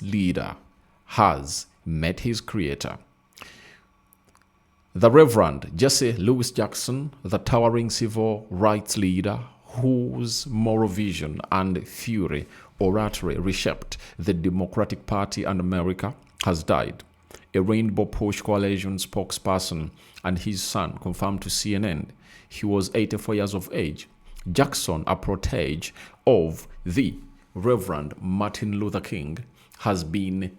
leader has met his creator. The Reverend Jesse Louis Jackson, the towering civil rights leader whose moral vision and fury oratory reshaped the Democratic Party and America, has died. A Rainbow Push Coalition spokesperson and his son confirmed to CNN he was 84 years of age. Jackson, a protege of the Reverend Martin Luther King, has been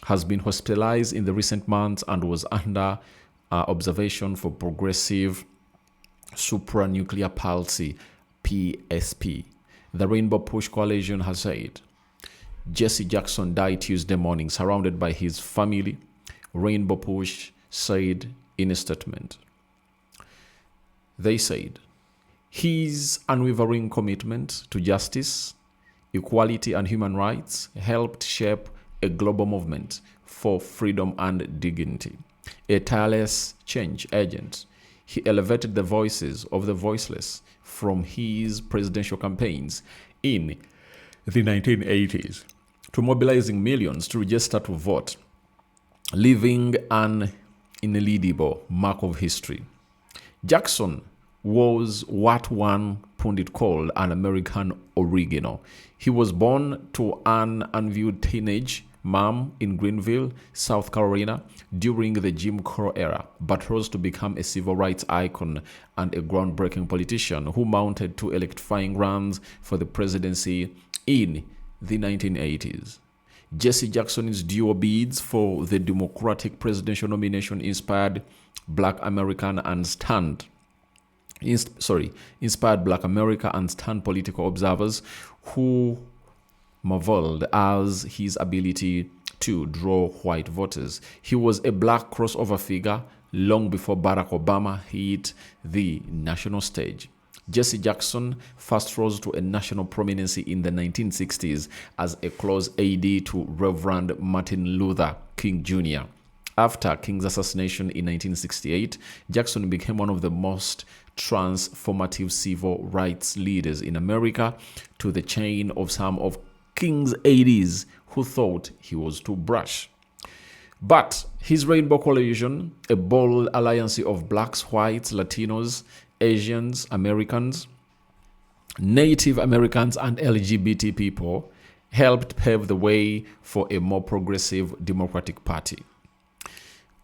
hospitalized in the recent months and was under observation for progressive supranuclear palsy, PSP. The Rainbow Push Coalition has said Jesse Jackson died Tuesday morning surrounded by his family, Rainbow Push said in a statement. They said his unwavering commitment to justice, equality, and human rights helped shape a global movement for freedom and dignity. A tireless change agent, he elevated the voices of the voiceless from his presidential campaigns in the 1980s to mobilizing millions to register to vote, leaving an ineligible mark of history. Jackson was what one pundit called an American original. He was born to an unviewed teenage mom in Greenville, South Carolina, during the Jim Crow era, but rose to become a civil rights icon and a groundbreaking politician who mounted two electrifying runs for the presidency in the 1980s. Jesse Jackson's dual bids for the Democratic presidential nomination inspired Black America and stand political observers who marveled at his ability to draw white voters. He was a black crossover figure long before Barack Obama hit the national stage. Jesse Jackson first rose to a national prominence in the 1960s as a close aide to Reverend Martin Luther King Jr. After King's assassination in 1968, Jackson became one of the most transformative civil rights leaders in America, to the chain of some of King's aides who thought he was too brash. But his Rainbow Coalition, a bold alliance of blacks, whites, Latinos, Asians, Americans, Native Americans, and LGBT people, helped pave the way for a more progressive Democratic Party.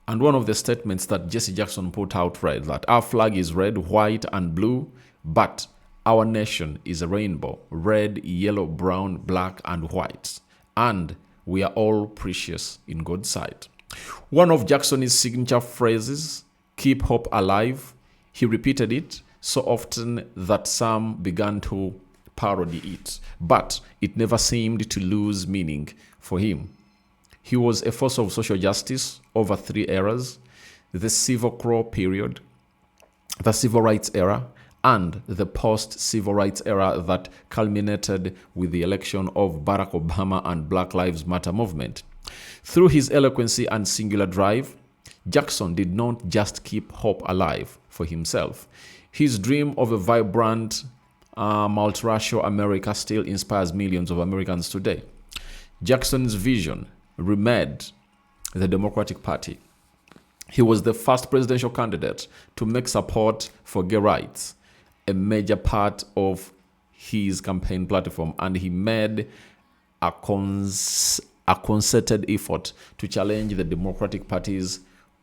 And one of the statements that Jesse Jackson put out read that our flag is red, white, and blue, but our nation is a rainbow, red, yellow, brown, black, and white. And we are all precious in God's sight. One of Jackson's signature phrases, keep hope alive, he repeated it so often that some began to parody it, but it never seemed to lose meaning for him. He was a force of social justice over three eras: the Civil War period, the Civil Rights era, and the post-Civil Rights era that culminated with the election of Barack Obama and Black Lives Matter movement. Through his eloquence and singular drive, Jackson did not just keep hope alive for himself. His dream of a vibrant, multiracial America still inspires millions of Americans today. Jackson's vision remade the Democratic Party. He was the first presidential candidate to make support for gay rights a major part of his campaign platform, and he made a concerted effort to challenge the Democratic Party's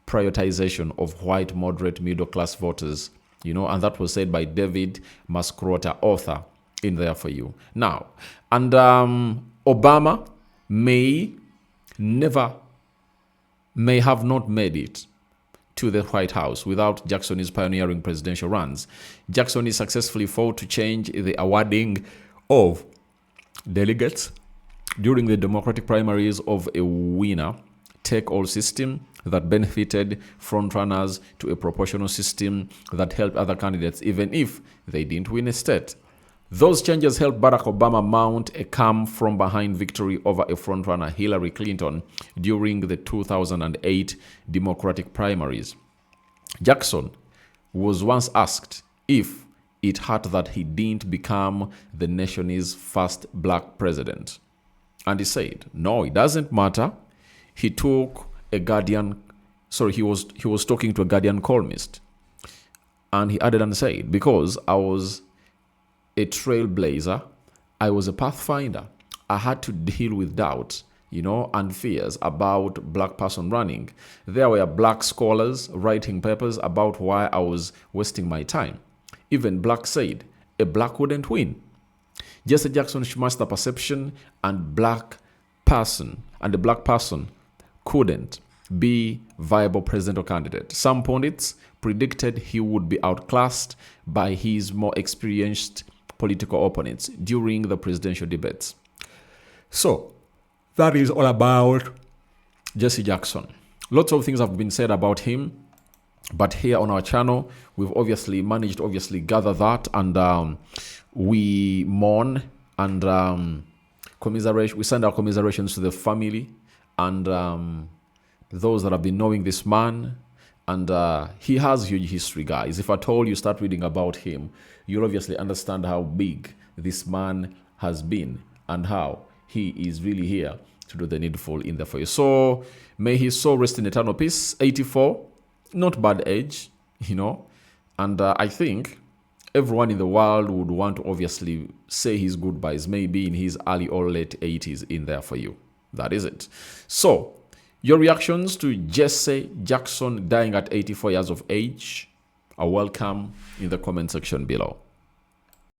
prioritization of white, moderate, middle-class voters, and that was said by David Mascrota, author in There For You. Now, and Obama may have not made it to the White House without Jackson's pioneering presidential runs. Jackson successfully fought to change the awarding of delegates during the Democratic primaries of a winner-take-all system that benefited frontrunners to a proportional system that helped other candidates even if they didn't win a state. Those changes helped Barack Obama mount a come-from-behind victory over a frontrunner, Hillary Clinton, during the 2008 Democratic primaries. Jackson was once asked if it hurt that he didn't become the nation's first black president. And he said, no, it doesn't matter. He took a Guardian, sorry, he was talking to a Guardian columnist. And he added and said, because I was a trailblazer, I was a pathfinder. I had to deal with doubts, and fears about black person running. There were black scholars writing papers about why I was wasting my time. Even black said, a black wouldn't win. Jesse Jackson smashed the perception, and the black person couldn't be viable presidential candidate. Some pundits predicted he would be outclassed by his more experienced political opponents during the presidential debates. So that is all about Jesse Jackson. Lots of things have been said about him, but here on our channel, we've managed to gather that, and we mourn and commiserate. We send our commiserations to the family and those that have been knowing this man. And he has huge history, guys. If at all you start reading about him, you'll obviously understand how big this man has been and how he is really here to do the needful in there for you. So may his soul rest in eternal peace. 84, not bad age, and I think everyone in the world would want to obviously say his goodbyes, maybe in his early or late 80s in there for you. That is it. So your reactions to Jesse Jackson dying at 84 years of age are welcome in the comment section below.